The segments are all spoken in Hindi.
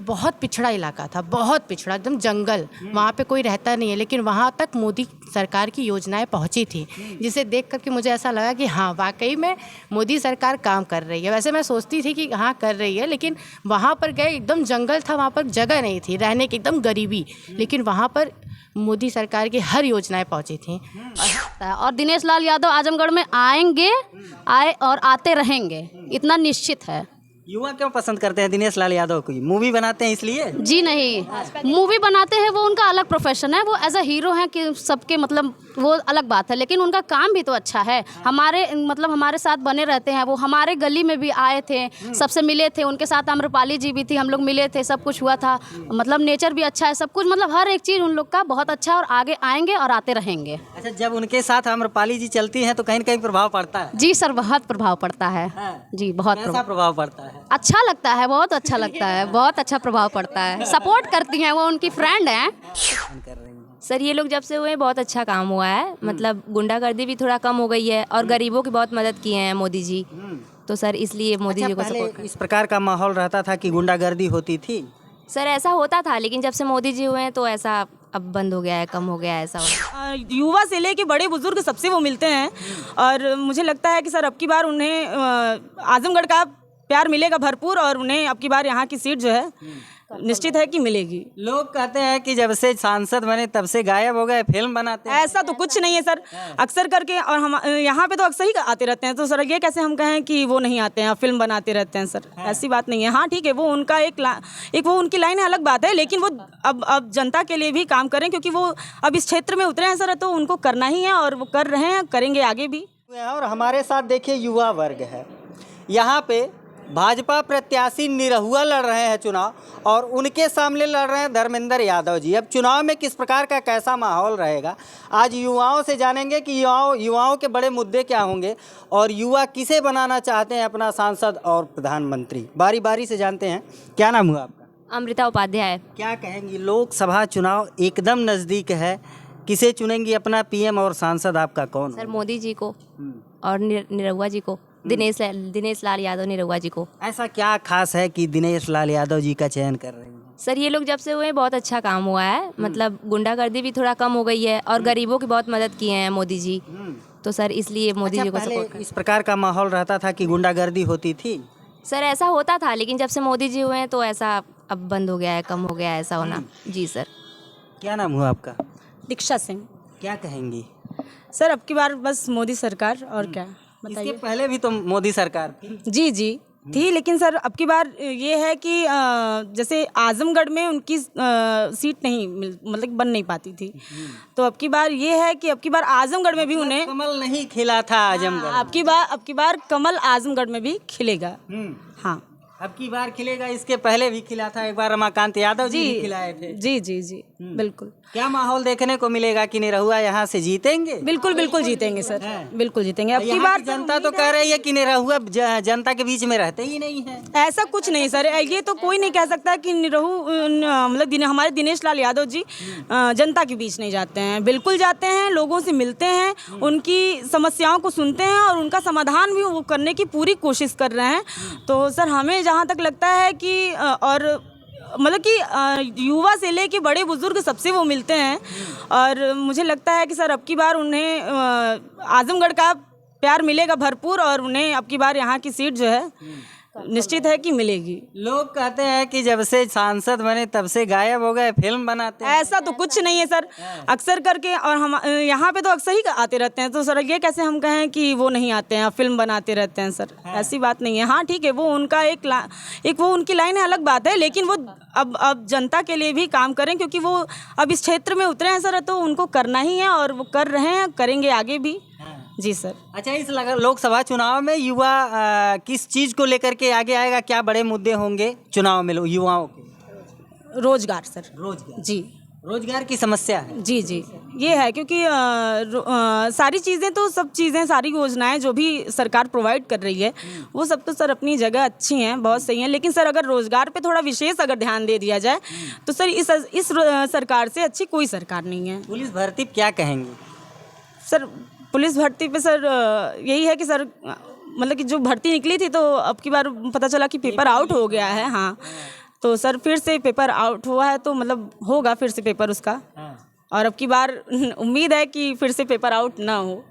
बहुत पिछड़ा इलाका था, बहुत पिछड़ा, एकदम जंगल, वहाँ पे कोई रहता नहीं है, लेकिन वहाँ तक मोदी सरकार की योजनाएं पहुँची थी, जिसे देख करके मुझे ऐसा लगा कि हाँ वाकई में मोदी सरकार काम कर रही है। वैसे मैं सोचती थी कि हाँ कर रही है, लेकिन वहाँ पर गए एकदम जंगल था, वहाँ पर जगह नहीं थी रहने की, एकदम गरीबी, लेकिन वहाँ पर मोदी सरकार की हर योजनाएं पहुँची थी। और दिनेश लाल यादव आजमगढ़ में आएंगे, आए और आते रहेंगे, इतना निश्चित है। युवा क्यों पसंद करते हैं दिनेश लाल यादव को? मूवी बनाते हैं इसलिए? जी नहीं, मूवी बनाते हैं वो उनका अलग प्रोफेशन है, वो एज अ हीरो हैं कि सबके मतलब वो अलग बात है, लेकिन उनका काम भी तो अच्छा है। हमारे साथ बने रहते हैं, वो हमारे गली में भी आए थे, सबसे मिले थे, उनके साथ आम्रपाली जी भी थी, हम लोग मिले थे, सब कुछ हुआ था। मतलब नेचर भी अच्छा है, सब कुछ मतलब हर एक चीज़ उन लोग का बहुत अच्छा है और आगे आएंगे और आते रहेंगे। अच्छा, जब उनके साथ आम्रपाली जी चलती हैं तो कहीं न कहीं प्रभाव पड़ता है? जी सर, बहुत प्रभाव पड़ता है जी, बहुत कैसा प्रभाव पड़ता है? अच्छा लगता है, बहुत अच्छा लगता है, बहुत अच्छा प्रभाव पड़ता है। सपोर्ट करती हैं, वो उनकी फ्रेंड हैं। सर ये लोग जब से हुए बहुत अच्छा काम हुआ है, मतलब गुंडागर्दी भी थोड़ा कम हो गई है और गरीबों की बहुत मदद की है मोदी जी, तो सर इसलिए मोदी जी को पहले सपोर्ट। इस प्रकार का माहौल रहता था कि गुंडागर्दी होती थी? सर ऐसा होता था, लेकिन जब से मोदी जी हुए हैं तो ऐसा अब बंद हो गया है, कम हो गया है ऐसा। युवा से लेके बड़े बुजुर्ग सबसे वो मिलते हैं और मुझे लगता है कि सर अब की बार उन्हें आजमगढ़ का प्यार मिलेगा भरपूर और उन्हें अब की बार यहाँ की सीट जो है निश्चित है कि मिलेगी। लोग कहते हैं कि जब से सांसद बने तब से गायब हो गए, फिल्म बनाते हैं। ऐसा तो कुछ नहीं है सर, अक्सर करके, और हम यहाँ पे तो अक्सर ही आते रहते हैं, तो सर ये कैसे हम कहें कि वो नहीं आते हैं, फिल्म बनाते रहते हैं सर, ऐसी बात नहीं है। हाँ ठीक है, वो उनका एक वो उनकी लाइन है, अलग बात है, लेकिन वो अब जनता के लिए भी काम करें, क्योंकि वो अब इस क्षेत्र में उतरे हैं सर, तो उनको करना ही है और वो कर रहे हैं, करेंगे आगे भी। और हमारे साथ देखिए युवा वर्ग है, यहाँ पे भाजपा प्रत्याशी निरहुआ लड़ रहे हैं चुनाव, और उनके सामने लड़ रहे हैं धर्मेंद्र यादव जी। अब चुनाव में किस प्रकार का कैसा माहौल रहेगा, आज युवाओं से जानेंगे कि युवाओं के बड़े मुद्दे क्या होंगे और युवा किसे बनाना चाहते हैं अपना सांसद और प्रधानमंत्री। बारी बारी से जानते हैं। क्या नाम हुआ आपका? अमृता उपाध्याय। क्या कहेंगी, लोकसभा चुनाव एकदम नज़दीक है, किसे चुनेंगी अपना पीएम और सांसद आपका कौन? सर मोदी जी को और निरहुआ जी को, दिनेश लाल यादव निरहुआ जी को। ऐसा क्या खास है कि दिनेश लाल यादव जी का चयन कर रही हैं? सर ये लोग जब से हुए बहुत अच्छा काम हुआ है, मतलब गुंडागर्दी भी थोड़ा कम हो गई है और गरीबों की बहुत मदद की है मोदी जी, तो सर इसलिए मोदी जी को सपोर्ट। इस प्रकार का माहौल रहता था कि गुंडागर्दी होती थी? सर ऐसा होता था, लेकिन जब से मोदी जी हुए हैं तो ऐसा अब बंद हो गया है, कम हो गया है ऐसा होना। जी सर। क्या नाम हुआ आपका? दीक्षा सिंह। क्या कहेंगी? सर अब की बार बस मोदी सरकार, और क्या इसके पहले भी तो मोदी सरकार थी। जी जी थी, लेकिन सर अब की बार ये है कि जैसे आजमगढ़ में उनकी सीट नहीं मतलब बन नहीं पाती थी, तो अब की बार ये है कि अब की बार आजमगढ़ में भी उन्हें कमल नहीं खिला था आजमगढ़। अब की बार कमल आजमगढ़ में भी खिलेगा। हाँ अब की बार खिलेगा, इसके पहले भी खिला था, एक बार रमाकांत यादव जी भी खिलाए थे। जी जी जी बिल्कुल। क्या माहौल देखने को मिलेगा कि निरहुआ यहाँ से जीतेंगे? बिल्कुल बिल्कुल जीतेंगे सर, बिल्कुल जीतेंगे। अब की यहाँ बार की जनता तो कह रही है कि निरहुआ जनता के बीच में रहते ही नहीं है। ऐसा कुछ नहीं सर, ये तो कोई नहीं कह सकता कि मतलब हमारे दिनेश लाल यादव जी जनता के बीच नहीं जाते हैं, बिल्कुल जाते हैं, लोगों से मिलते हैं, उनकी समस्याओं को सुनते हैं और उनका समाधान भी वो करने की पूरी कोशिश कर रहे हैं। तो सर हमें जहाँ तक लगता है कि और मतलब कि युवा से लेके बड़े बुजुर्ग सबसे वो मिलते हैं और मुझे लगता है कि सर अब की बार उन्हें आजमगढ़ का प्यार मिलेगा भरपूर और उन्हें अब की बार यहाँ की सीट जो है निश्चित है कि मिलेगी। लोग कहते हैं कि जब से सांसद बने तब से गायब हो गए, फिल्म बनाते हैं। ऐसा तो कुछ नहीं है सर, अक्सर करके, और हम यहाँ पे तो अक्सर ही आते रहते हैं, तो सर ये कैसे हम कहें कि वो नहीं आते हैं, फिल्म बनाते रहते हैं सर, ऐसी बात नहीं है। हाँ ठीक है, वो उनका एक वो उनकी लाइन है, अलग बात है, लेकिन वो अब जनता के लिए भी काम करें, क्योंकि वो अब इस क्षेत्र में उतरे हैं सर, तो उनको करना ही है और वो कर रहे हैं, करेंगे आगे भी। जी सर। अच्छा, इस लोकसभा चुनाव में युवा किस चीज़ को लेकर के आगे आएगा, क्या बड़े मुद्दे होंगे चुनाव में युवाओं के? रोजगार सर। रोजगार? जी, रोजगार की समस्या है। जी जी ये है, क्योंकि सारी चीज़ें तो सब चीज़ें, सारी योजनाएं जो भी सरकार प्रोवाइड कर रही है वो सब तो सर अपनी जगह अच्छी हैं, बहुत सही हैं, लेकिन सर अगर रोज़गार पे थोड़ा विशेष अगर ध्यान दे दिया जाए तो सर इस सरकार से अच्छी कोई सरकार नहीं है। पुलिस भर्ती क्या कहेंगे? सर पुलिस भर्ती पे सर यही है कि सर मतलब कि जो भर्ती निकली थी तो अब की बार पता चला कि पेपर आउट हो गया है। हाँ, तो सर फिर से पेपर आउट हुआ है, तो मतलब होगा फिर से पेपर उसका। और अब की बार उम्मीद है कि फिर से पेपर आउट ना हो।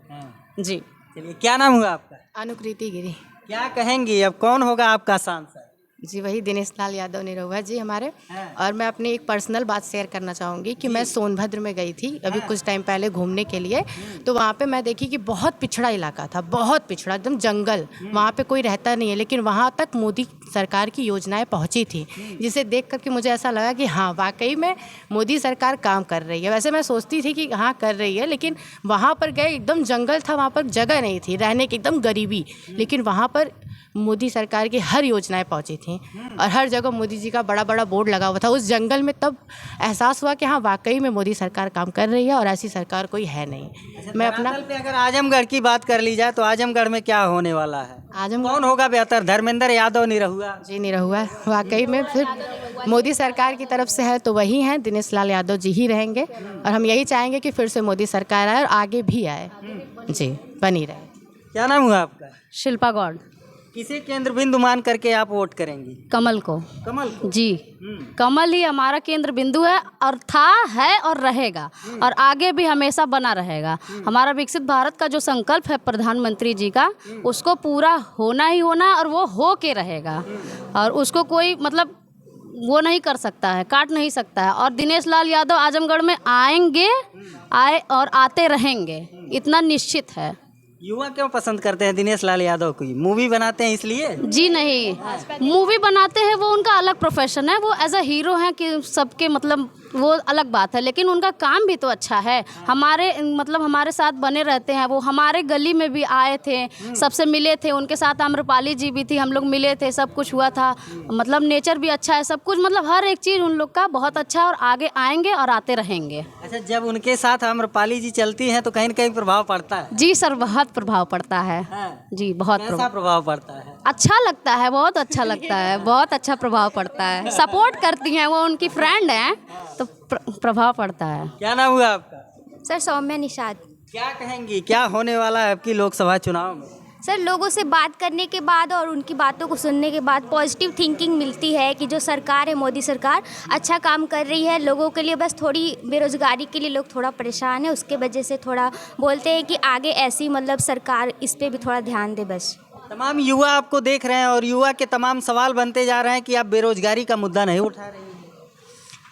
जी। चलिए, क्या नाम हुआ आपका? अनुकृति गिरी। क्या कहेंगी, अब कौन होगा आपका सांसद? जी, वही दिनेश लाल यादव निरहुआ जी हमारे। हाँ। और मैं अपनी एक पर्सनल बात शेयर करना चाहूँगी कि मैं सोनभद्र में गई थी अभी कुछ टाइम पहले घूमने के लिए। तो वहाँ पे मैं देखी कि बहुत पिछड़ा इलाका था, बहुत पिछड़ा, एकदम जंगल। वहाँ पे कोई रहता नहीं है, लेकिन वहाँ तक मोदी सरकार की योजनाएं पहुँची थी, जिसे देख करके मुझे ऐसा लगा कि हाँ, वाकई में मोदी सरकार काम कर रही है। वैसे मैं सोचती थी कि हाँ कर रही है, लेकिन वहाँ पर गए, एकदम जंगल था, वहाँ पर जगह नहीं थी रहने की, एकदम गरीबी। लेकिन वहाँ पर मोदी सरकार की हर योजनाएं पहुंची थी और हर जगह मोदी जी का बड़ा बड़ा बोर्ड लगा हुआ था उस जंगल में। तब एहसास हुआ कि हाँ, वाकई में मोदी सरकार काम कर रही है और ऐसी सरकार कोई है नहीं। मैं अपना पे अगर आजमगढ़ की बात कर ली जाए तो आजमगढ़ में क्या होने वाला है? आजमगढ़ कौन होगा बेहतर, धर्मेंद्र यादव निरहुआ? जी निरहुआ वाकई में फिर मोदी सरकार की तरफ से है तो वही हैं, दिनेश लाल यादव जी ही रहेंगे। और हम यही चाहेंगे कि फिर से मोदी सरकार आए और आगे भी आए, जी बनी रहे। क्या नाम हुआ आपका? शिल्पा गौड़। किसे केंद्र बिंदु मान करके आप वोट करेंगी? कमल को। कमल को? जी, कमल ही हमारा केंद्र बिंदु है और था, है और रहेगा और आगे भी हमेशा बना रहेगा। हमारा विकसित भारत का जो संकल्प है प्रधानमंत्री जी का, उसको पूरा होना ही होना और वो हो के रहेगा और उसको कोई मतलब वो नहीं कर सकता है, काट नहीं सकता है। और दिनेश लाल यादव आजमगढ़ में आएंगे, आए और आते रहेंगे, इतना निश्चित है। युवा क्यों पसंद करते हैं दिनेश लाल यादव को? मूवी बनाते हैं इसलिए? जी नहीं, मूवी बनाते हैं वो उनका अलग प्रोफेशन है, वो एज अ हीरो हैं कि सबके मतलब वो अलग बात है, लेकिन उनका काम भी तो अच्छा है। हमारे मतलब हमारे साथ बने रहते हैं, वो हमारे गली में भी आए थे, सबसे मिले थे, उनके साथ आम्रपाली जी भी थी, हम लोग मिले थे, सब कुछ हुआ था। मतलब नेचर भी अच्छा है, सब कुछ मतलब हर एक चीज़ उन लोग का बहुत अच्छा है और आगे आएंगे और आते रहेंगे। अच्छा, जब उनके साथ आम्रपाली जी चलती हैं तो कहीं न कहीं प्रभाव पड़ता है? जी सर, बहुत प्रभाव पड़ता है। जी बहुत कैसा प्रभाव पड़ता है? अच्छा लगता है, बहुत अच्छा लगता है, बहुत अच्छा प्रभाव पड़ता है। सपोर्ट करती हैं, वो उनकी फ्रेंड हैं तो प्रभाव पड़ता है। क्या नाम हुआ आपका? सर सौम्या निषाद। क्या कहेंगी, क्या होने वाला है आपकी लोकसभा चुनाव में? सर लोगों से बात करने के बाद और उनकी बातों को सुनने के बाद पॉजिटिव थिंकिंग मिलती है कि जो सरकार है, मोदी सरकार अच्छा काम कर रही है लोगों के लिए। बस थोड़ी बेरोजगारी के लिए लोग थोड़ा परेशान है, उसके वजह से थोड़ा बोलते हैं कि आगे ऐसी मतलब सरकार इस पे भी थोड़ा ध्यान दे। बस तमाम युवा आपको देख रहे हैं और युवा के तमाम सवाल बनते जा रहे हैं कि आप बेरोजगारी का मुद्दा नहीं उठा रहे हैं।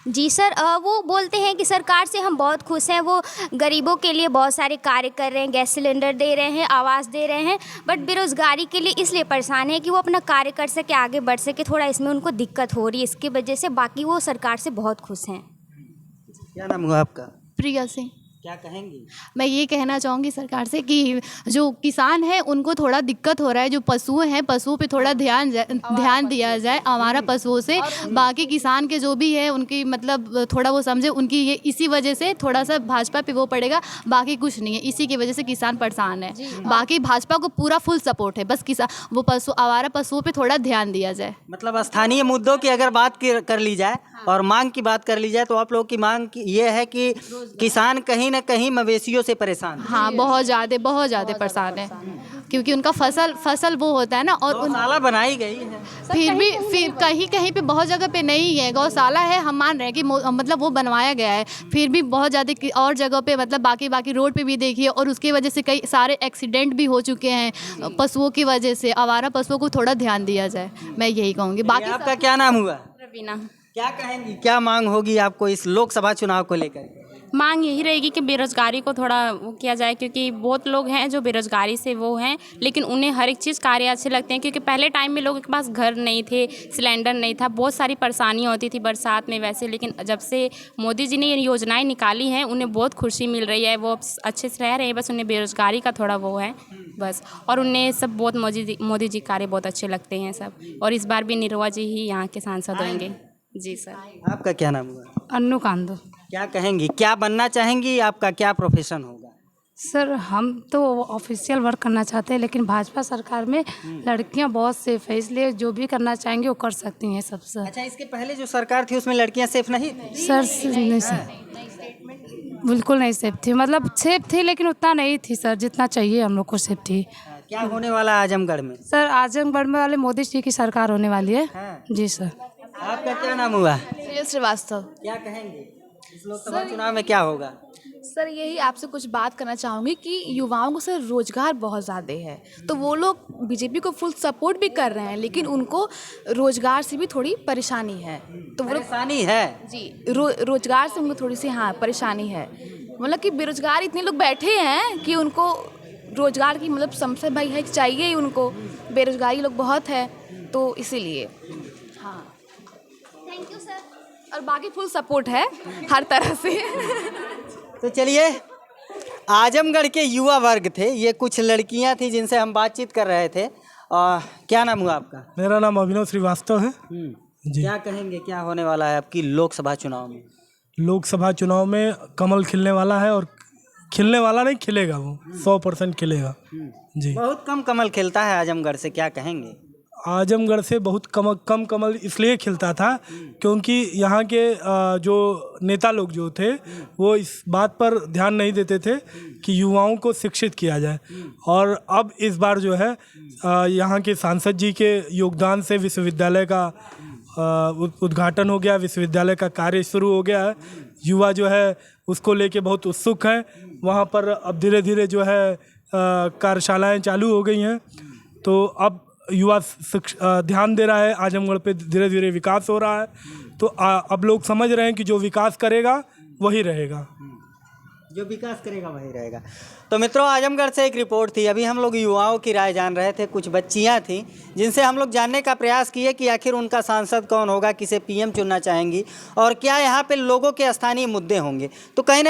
जी सर, वो बोलते हैं कि सरकार से हम बहुत खुश हैं, वो गरीबों के लिए बहुत सारे कार्य कर रहे हैं, गैस सिलेंडर दे रहे हैं, आवास दे रहे हैं, बट बेरोजगारी के लिए इसलिए परेशान है कि वो अपना कार्य कर सके, आगे बढ़ सके, थोड़ा इसमें उनको दिक्कत हो रही है, इसकी वजह से। बाकी वो सरकार से बहुत खुश हैं। क्या नाम हुआ आपका? प्रिया सिंह। क्या कहेंगी? मैं ये कहना चाहूँगी सरकार से कि जो किसान है उनको थोड़ा दिक्कत हो रहा है, जो पशु हैं पशुओं पे थोड़ा ध्यान दिया जाए हमारा पशुओं से। बाकी किसान के जो भी है उनकी मतलब थोड़ा वो समझे, उनकी ये इसी वजह से थोड़ा सा भाजपा पे वो पड़ेगा, बाकी कुछ नहीं है, इसी की वजह से किसान परेशान है। बाकी भाजपा को पूरा फुल सपोर्ट है, बस किसान वो आवारा पशुओं पर थोड़ा ध्यान दिया जाए। मतलब स्थानीय मुद्दों की अगर बात कर ली जाए और मांग की बात कर ली जाए तो आप लोगों की मांग ये है कि किसान कहीं ना कहीं मवेशियों से परेशान है। हाँ, बहुत ज़्यादा परेशान है, क्योंकि उनका फसल वो होता है ना, और गौशाला बनाई गई है, फिर कहीं पे बहुत जगह पे नहीं है। गौशाला है, हम मान रहे हैं कि मतलब वो बनवाया गया है, फिर भी बहुत ज़्यादा और जगह पे मतलब बाकी रोड पे भी देखिए, और उसकी वजह से कई सारे एक्सीडेंट भी हो चुके हैं पशुओं की वजह से। आवारा पशुओं को थोड़ा ध्यान दिया जाए, मैं यही कहूँगी। बाकी आपका क्या नाम हुआ? रवीना। क्या कहेंगी, क्या मांग होगी आपको इस लोकसभा चुनाव को लेकर? मांग यही रहेगी कि बेरोज़गारी को थोड़ा वो किया जाए, क्योंकि बहुत लोग हैं जो बेरोज़गारी से वो हैं, लेकिन उन्हें हर एक चीज़ कार्य अच्छे लगते हैं। क्योंकि पहले टाइम में लोगों के पास घर नहीं थे, सिलेंडर नहीं था, बहुत सारी परेशानियाँ होती थी बरसात में वैसे, लेकिन जब से मोदी जी ने ये योजनाएं निकाली हैं उन्हें बहुत खुशी मिल रही है, वो अच्छे से रह रहे हैं। बस उन्हें बेरोज़गारी का थोड़ा वो है बस, और उन्हें सब बहुत मोदी जी कार्य बहुत अच्छे लगते हैं सब, और इस बार भी निरहुआ जी ही यहाँ के सांसद होंगे। जी सर। आपका क्या नाम हुआ? अन्नू कांदो। क्या कहेंगी, क्या बनना चाहेंगी, आपका क्या प्रोफेशन होगा? सर हम तो ऑफिशियल वर्क करना चाहते हैं, लेकिन भाजपा सरकार में लड़कियां बहुत सेफ है, इसलिए जो भी करना चाहेंगे वो कर सकती हैं सबसे। अच्छा, इसके पहले जो सरकार थी उसमें लड़कियां सेफ नहीं थी? सर नहीं सर, बिल्कुल नहीं सेफ थी, मतलब सेफ थी लेकिन उतना नहीं थी सर जितना चाहिए हम लोग को सेफ थी। क्या होने वाला आजमगढ़ में? सर आजमगढ़ में वाले मोदी जी की सरकार होने वाली है। जी सर। आपका क्या नाम हुआ? श्रीवास्तव। क्या कहेंगे इस लोकसभा चुनाव में क्या होगा? सर यही आपसे कुछ बात करना चाहूँगी कि युवाओं को सर रोजगार बहुत ज़्यादा है, तो वो लोग बीजेपी को फुल सपोर्ट भी कर रहे हैं, लेकिन उनको रोजगार से भी थोड़ी परेशानी है। तो वो परेशानी है जी, रोजगार से उनको थोड़ी सी हाँ परेशानी है। मतलब कि बेरोजगार इतने लोग बैठे हैं कि उनको रोजगार की मतलब समस्या भाई है, चाहिए ही उनको, बेरोजगारी लोग बहुत है, तो इसीलिए हाँ। Thank you sir. और बाकी फुल सपोर्ट है हर तरह से। तो चलिए, आजमगढ़ के युवा वर्ग थे, ये कुछ लड़कियां थी जिनसे हम बातचीत कर रहे थे। क्या नाम हुआ आपका? मेरा नाम अभिनव श्रीवास्तव है जी। क्या कहेंगे, क्या होने वाला है आपकी लोकसभा चुनाव में? लोकसभा चुनाव में कमल खिलने वाला है, और खिलने वाला नहीं, खिलेगा वो 100% खिलेगा जी। बहुत कम कमल खिलता है आजमगढ़ से, क्या कहेंगे? आजमगढ़ से बहुत कम कमल इसलिए खिलता था क्योंकि यहाँ के जो नेता लोग जो थे वो इस बात पर ध्यान नहीं देते थे कि युवाओं को शिक्षित किया जाए। और अब इस बार जो है यहाँ के सांसद जी के योगदान से विश्वविद्यालय का उद्घाटन हो गया, विश्वविद्यालय का कार्य शुरू हो गया है। युवा जो है उसको लेके बहुत उत्सुक हैं। वहाँ पर अब धीरे धीरे जो है कार्यशालाएँ चालू हो गई हैं, तो अब युवा ध्यान दे रहा है, आजमगढ़ पे धीरे धीरे विकास हो रहा है। तो अब लोग समझ रहे हैं कि जो विकास करेगा वही रहेगा, जो विकास करेगा वही रहेगा। तो मित्रों, आजमगढ़ से एक रिपोर्ट थी। अभी हम लोग युवाओं की राय जान रहे थे। कुछ बच्चियां थीं जिनसे हम लोग जानने का प्रयास किए कि आखिर उनका सांसद कौन होगा, किसे पीएम चुनना चाहेंगी और क्या यहाँ पे लोगों के स्थानीय मुद्दे होंगे। तो कहीं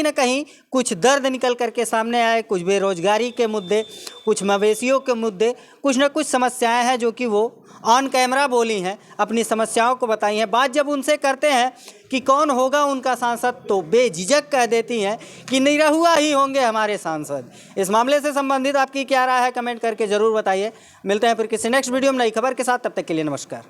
ना कहीं कुछ दर्द निकल करके सामने आए, कुछ बेरोजगारी के मुद्दे, कुछ मवेशियों के मुद्दे, कुछ ना कुछ समस्याएं हैं जो कि वो ऑन कैमरा बोली हैं, अपनी समस्याओं को बताई हैं। बात जब उनसे करते हैं कि कौन होगा उनका सांसद, तो बेझिझक कह देती हैं कि निरहुआ ही होंगे हमारे सांसद। इस मामले से संबंधित आपकी क्या राय है, कमेंट करके ज़रूर बताइए। मिलते हैं फिर किसी नेक्स्ट वीडियो में नई खबर के साथ, तब तक के लिए नमस्कार।